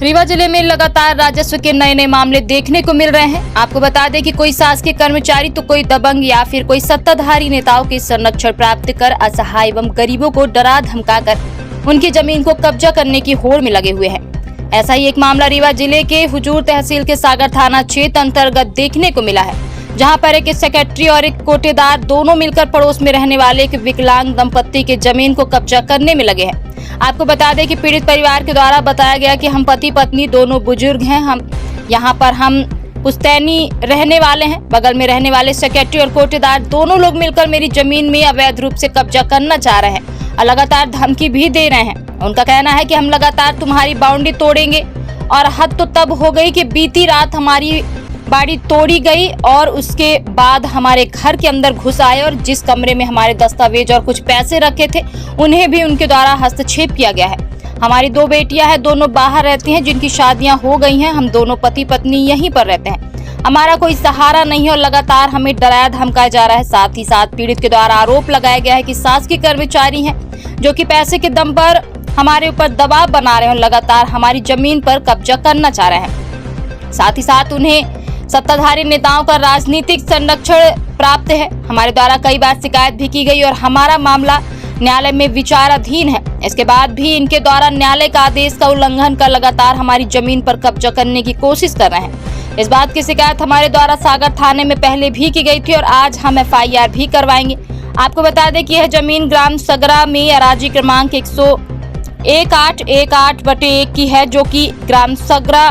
रीवा जिले में लगातार राजस्व के नए नए मामले देखने को मिल रहे हैं। आपको बता दें कि कोई शासकीय कर्मचारी तो कोई दबंग या फिर कोई सत्ताधारी नेताओं के संरक्षण प्राप्त कर असहाय एवं गरीबों को डरा धमकाकर उनकी जमीन को कब्जा करने की होड़ में लगे हुए हैं। ऐसा ही एक मामला रीवा जिले के हुजूर तहसील के सागर थाना क्षेत्र अंतर्गत देखने को मिला है, जहां पर एक सेक्रेटरी और एक कोटेदार दोनों मिलकर पड़ोस में रहने वाले एक विकलांग दंपत्ति की जमीन को कब्जा करने में लगे हैं। आपको बता दें कि पीड़ित परिवार के द्वारा बताया गया कि हम पति पत्नी दोनों बुजुर्ग हैं, हम यहाँ पर हम पुश्तैनी रहने वाले हैं। बगल में रहने वाले सेक्रेटरी और कोटेदार दोनों लोग मिलकर मेरी जमीन में अवैध रूप से कब्जा करना चाह रहे हैं और लगातार धमकी भी दे रहे हैं। उनका कहना है कि हम लगातार तुम्हारी बाउंड्री तोड़ेंगे और हद तो तब हो गई कि बीती रात हमारी बाड़ी तोड़ी गई और उसके बाद हमारे घर के अंदर घुस आए और जिस कमरे में हमारे दस्तावेज और कुछ पैसे रखे थे उन्हें भी उनके द्वारा हस्तक्षेप किया गया है। हमारी 2 बेटियां हैं, दोनों बाहर रहती हैं, जिनकी शादियां हो गई हैं। हम दोनों पति पत्नी यहीं पर रहते हैं। हमारा कोई सहारा नहीं है और लगातार हमें डराया धमकाया जा रहा है। साथ ही साथ पीड़ित के द्वारा आरोप लगाया गया है कि शासकीय कर्मचारी हैं जो कि पैसे के दम पर हमारे ऊपर दबाव बना रहे हैं और लगातार हमारी जमीन पर कब्जा करना चाह रहे हैं। साथ ही साथ उन्हें सत्ताधारी नेताओं का राजनीतिक संरक्षण प्राप्त है। हमारे द्वारा कई बार शिकायत भी की गई और हमारा मामला न्यायालय में विचाराधीन है। इसके बाद भी इनके द्वारा न्यायालय का आदेश का उल्लंघन कर लगातार हमारी जमीन पर कब्जा करने की कोशिश कर रहे हैं। इस बात की शिकायत हमारे द्वारा सागर थाने में पहले भी की गई थी और आज हम FIR भी करवाएंगे। आपको बता दें कि यह जमीन ग्राम सगरा में अराजी क्रमांक 118/1 की है, जो कि ग्राम सगरा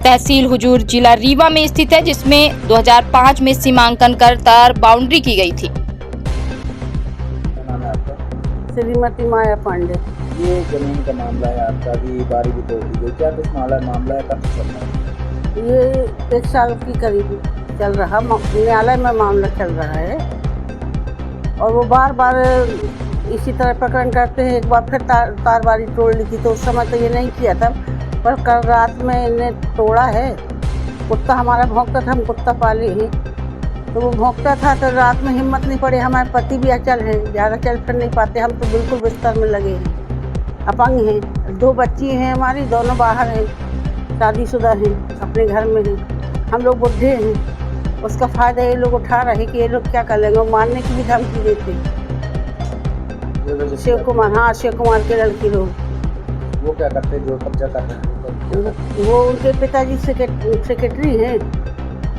तहसील हुजूर जिला रीवा में स्थित है, जिसमें 2005 में सीमांकन कर तार बाउंड्री की गई थी। श्रीमती माया पांडे। ये जमीन का मामला है आपका, भी बारी भी तोड़ दी गई, क्या कुछ मामला है, कब चल रहा है? ये 1 साल की करीब चल रहा, न्यायालय में मामला चल रहा है और वो बार बार इसी तरह प्रकरण करते हैं। एक बार फिर तार बारी तोड़ ली थी, तो उस समय तो ये नहीं किया था, पर कल रात में इन्हें तोड़ा है। कुत्ता हमारा भौंकता था, हम कुत्ता पाले हैं, तो वो भौंकता था तो रात में हिम्मत नहीं पड़े। हमारे पति भी अचल हैं, ज़्यादा चल फिर नहीं पाते, हम तो बिल्कुल बिस्तर में लगे हैं, अपंग हैं। 2 बच्ची हैं हमारी, दोनों बाहर हैं, शादीशुदा हैं, अपने घर में हैं। हम लोग बुढ़े हैं, उसका फ़ायदा ये लोग उठा रहे कि ये लोग क्या कर लेंगे, मारने की भी धमकी देते। शिव कुमार के लड़के लोग। वो क्या करते जो कब्जा करते हैं? वो उनके पिताजी सेक्रेटरी हैं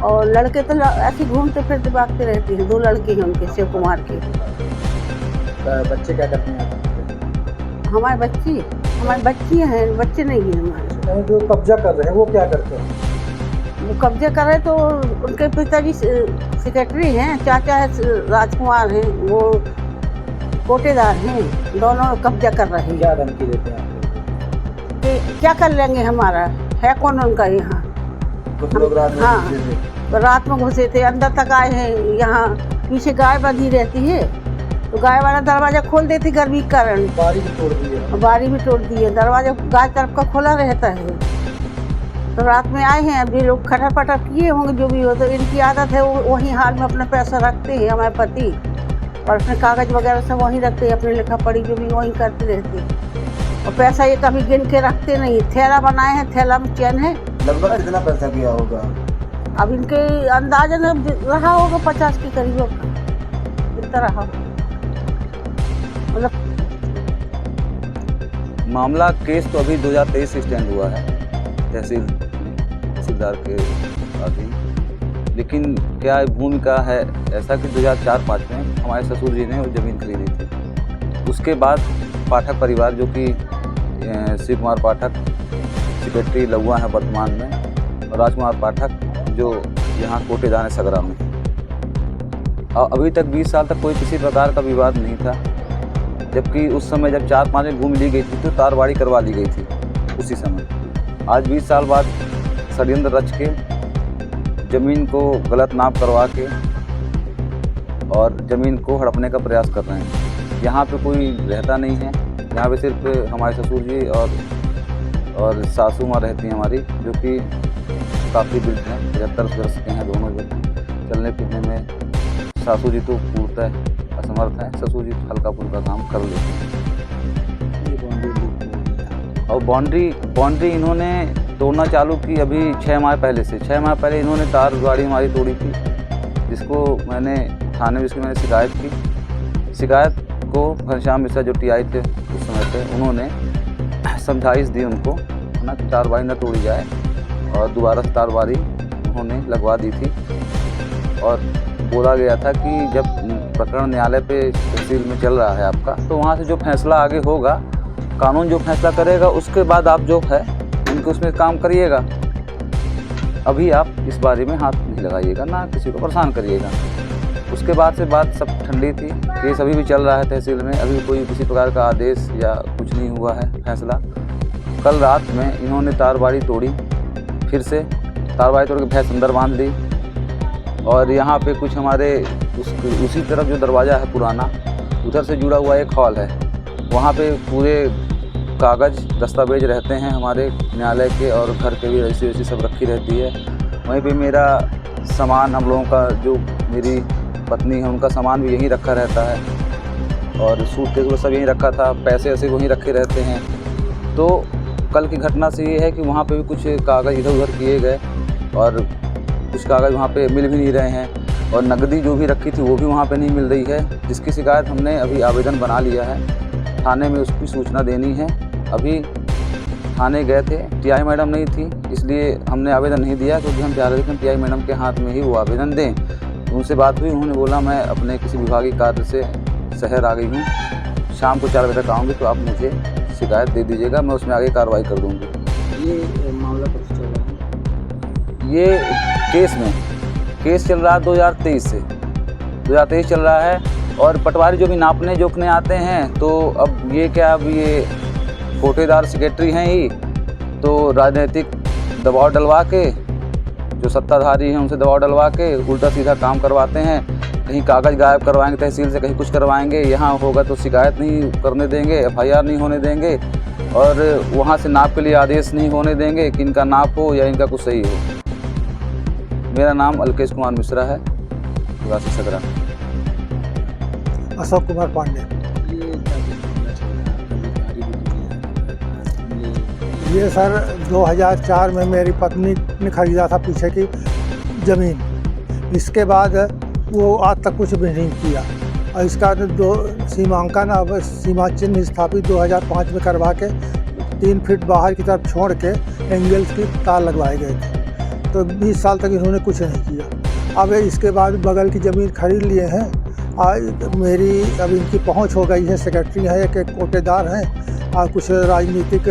और लड़के तो ऐसे घूमते फिरते भागते रहते हैं। 2 लड़के हैं उनके, शिव कुमार के। बच्चे क्या करते हैं? हमारी बच्चियाँ हैं, बच्चे नहीं हैं हमारे। जो कब्जा कर रहे हैं वो क्या करते हैं? वो कब्जा कर रहे तो उनके पिताजी सेक्रेटरी हैं, चाचा है राजकुमार हैं, वो कोटेदार हैं, दोनों कब्जा कर रहे हैं। क्या धमकी देते हैं? क्या कर लेंगे, हमारा है कौन उनका यहाँ? कुछ लोग रात में घुसे थे, अंदर तक आए हैं। यहाँ पीछे गाय बंधी रहती है, तो गाय वाला दरवाज़ा खोल देती गर्मी के कारण। बारी भी तोड़ दी है। दरवाज़ा गाय तरफ का खुला रहता है, तो रात में आए हैं। अभी लोग खटर पटर किए होंगे, जो भी हो, तो इनकी आदत है वो वहीं हाल में अपना पैसा रखते हैं हमारे पति, और अपने कागज़ वगैरह सब वहीं रखते हैं, अपनी लिखा पढ़ी जो भी वहीं करते रहते हैं। और पैसा ये कभी गिन के रखते नहीं। थैला बनाए हैं, थैला में चैन है। लगभग कितना पैसा गया होगा? अब इनके अंदाजन रहा होगा 50 के करीब इतना रहा। मतलब मामला केस तो अभी 2023 से स्टैंड हुआ है तहसीलदार के अधीन, लेकिन क्या भूमिका है ऐसा कि 2004-05 में हमारे ससुर जी ने वो ज़मीन खरीदी थी। उसके बाद पाठक परिवार, जो कि शिव कुमार पाठक सेक्रेटरी लहुआ है वर्तमान में, और राजकुमार पाठक जो यहाँ कोटेदार है सगरा में, और अभी तक 20 साल तक कोई किसी प्रकार का विवाद नहीं था। जबकि उस समय जब 4-5 में भूमि ली गई थी तो तारबाड़ी करवा ली गई थी उसी समय। आज 20 साल बाद षड्यंत्र रच के ज़मीन को गलत नाप करवा के और ज़मीन को हड़पने का प्रयास कर रहे हैं। यहाँ पे कोई रहता नहीं है, यहाँ पे सिर्फ हमारे ससुर जी और सासू माँ रहती हैं हमारी, जो कि काफ़ी वृद्ध हैं, 75 वर्ष के हैं दोनों। जो चलने फिरने में सासू जी तो पूर्णतः असमर्थ हैं, ससुर जी हल्का फुल्का काम कर लेते हैं। और बाउंड्री इन्होंने तोड़ना चालू की अभी 6 माह पहले से। 6 माह पहले इन्होंने तार गाड़ी हमारी तोड़ी थी, जिसको मैंने थाने में इसकी मैंने शिकायत की। शिकायत को घनश्याम मिश्रा जो टीआई थे उस समय पे, उन्होंने समझाइश दी उनको ना कि तारबारी न तोड़ी जाए, और दोबारा से तारबारी उन्होंने लगवा दी थी। और बोला गया था कि जब प्रकरण न्यायालय पे तहसील में चल रहा है आपका, तो वहाँ से जो फैसला आगे होगा, कानून जो फैसला करेगा, उसके बाद आप जो है उनको उसमें काम करिएगा। अभी आप इस बारे में हाथ नहीं लगाइएगा, ना किसी को परेशान करिएगा। उसके बाद से बात सब ठंडी थी। केस अभी भी चल रहा है तहसील में, अभी कोई किसी प्रकार का आदेश या कुछ नहीं हुआ है फैसला। कल रात में इन्होंने तारबारी तोड़ी, फिर से तारबारी तोड़ के भैंस अंदर बांध दी, और यहाँ पे कुछ हमारे उसी तरफ जो दरवाज़ा है पुराना, उधर से जुड़ा हुआ एक हॉल है, वहाँ पे पूरे कागज़ दस्तावेज रहते हैं हमारे न्यायालय के, और घर के भी रजिस्ट्री वैसी सब रखी रहती है। वहीं पे मेरा सामान, हम लोगों का जो मेरी पत्नी है उनका सामान भी यहीं रखा रहता है, और सूटकेस वो सब यहीं रखा था, पैसे ऐसे वहीं रखे रहते हैं। तो कल की घटना से ये है कि वहाँ पे भी कुछ कागज़ इधर उधर किए गए, और कुछ कागज़ वहाँ पे मिल भी नहीं रहे हैं, और नकदी जो भी रखी थी वो भी वहाँ पे नहीं मिल रही है, जिसकी शिकायत हमने अभी आवेदन बना लिया है। थाने में उसकी सूचना देनी है। अभी थाने गए थे, टीआई मैडम नहीं थी, इसलिए हमने आवेदन नहीं दिया, क्योंकि हम चाह रहे थे कि टीआई मैडम के हाथ में ही वो आवेदन दें। उनसे बात हुई, उन्होंने बोला मैं अपने किसी विभागीय कार्य से शहर आ गई हूँ, शाम को 4 बजे तक आऊँगी, तो आप मुझे शिकायत दे दीजिएगा, मैं उसमें आगे कार्रवाई कर दूँगी। ये मामला कब से चल रहा है? ये केस चल रहा है 2023 से, 2023 चल रहा है। और पटवारी जो भी नापने जोखने आते हैं, तो अब ये क्या, अब ये कोटेदार सेक्रेटरी हैं ही, तो राजनीतिक दबाव डलवा के, जो सत्ताधारी हैं उनसे दबाव डलवा के उल्टा सीधा काम करवाते हैं। कहीं कागज़ गायब करवाएंगे तहसील से, कहीं कुछ करवाएंगे, यहाँ होगा तो शिकायत नहीं करने देंगे, FIR नहीं होने देंगे, और वहाँ से नाप के लिए आदेश नहीं होने देंगे कि इनका नाप हो या इनका कुछ सही हो। मेरा नाम अलकेश कुमार मिश्रा है, निवासी सगरा। अशोक कुमार पांडे। ये सर 2004 में मेरी पत्नी ने खरीदा था पीछे की ज़मीन, इसके बाद वो आज तक कुछ भी नहीं किया, और इसका सीमांकन अब सीमा चिन्ह स्थापित 2005 में करवा के 3 फीट बाहर की तरफ छोड़ के एंगल्स की तार लगवाए गए थे। तो 20 साल तक इन्होंने कुछ नहीं किया। अब इसके बाद बगल की ज़मीन खरीद लिए हैं, मेरी अब इनकी पहुंच हो गई है, सेक्रेटरी है, एक कोटेदार हैं, और कुछ राजनीतिक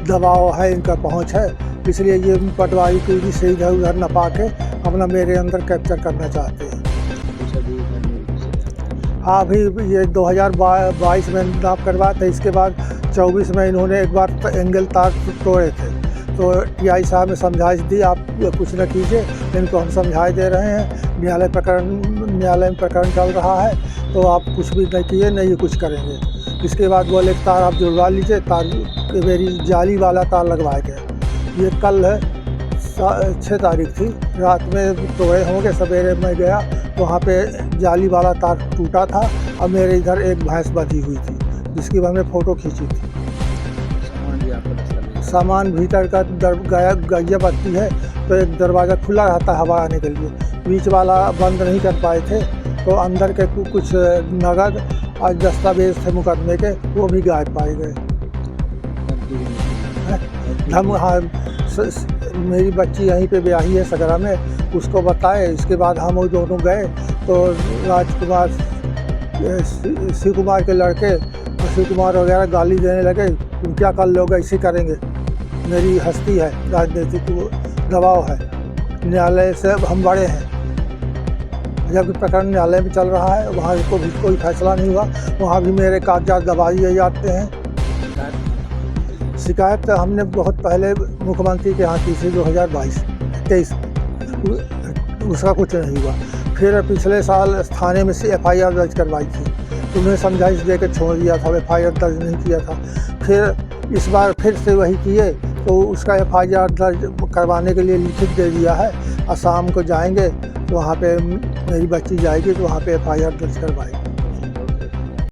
दबाव है, इनका पहुंच है, इसलिए ये पटवारी को भी से इधर उधर नपा के अपना मेरे अंदर कैप्चर करना चाहते हैं। हाँ, अभी ये 2022 में नाप करवाया था, इसके बाद 24 में इन्होंने एक बार एंगल तार तोड़े थे, तो टीआई साहब ने समझाइश दी, आप कुछ न कीजिए, इनको हम समझाए दे रहे हैं, न्यायालय में प्रकरण चल रहा है, तो आप कुछ भी नहीं किए, नहीं कुछ करेंगे। इसके बाद बोले तार आप जुड़वा लीजिए, तार मेरी जाली वाला तार लगवाए गए। ये कल है 6 तारीख थी, रात में तोड़े होंगे, सवेरे में गया, वहाँ पे जाली वाला तार टूटा था, और मेरे इधर एक भैंस बंधी हुई थी, जिसकी हमने फ़ोटो खींची थी। सामान भीतर का गैया बत्ती है, तो एक दरवाज़ा खुला रहता है हवा आने के लिए, बीच वाला बंद नहीं कर पाए थे, तो अंदर के कुछ नगद और दस्तावेज थे मुकदमे के, वो भी गायब पाए गए। हाँ, मेरी बच्ची यहीं पे ब्याही है सगरा में, उसको बताए, इसके बाद हम वो दोनों गए, तो राजकुमार शिव कुमार के लड़के और शिव कुमार वगैरह गाली देने लगे, तुम क्या कर लोगे, ऐसे करेंगे, मेरी हस्ती है, राजनीतिक दबाव है, न्यायालय से हम बड़े हैं, जबकि प्रकरण न्यायालय में चल रहा है, वहाँ को भी कोई फैसला नहीं हुआ, वहाँ भी मेरे कागजात दबा दिए जाते हैं। शिकायत हमने बहुत पहले मुख्यमंत्री के यहाँ की थी 2022-23, उसका कुछ नहीं हुआ। फिर पिछले साल थाने में से FIR दर्ज करवाई थी, उन्हें समझाइश दे के छोड़ दिया था, FIR दर्ज नहीं किया था। फिर इस बार फिर से वही किए, तो उसका FIR दर्ज करवाने के लिए लिखित दे दिया है, और शाम को जाएंगे तो वहाँ पे मेरी बच्ची जाएगी, तो वहाँ पे FIR दर्ज करवाएगी।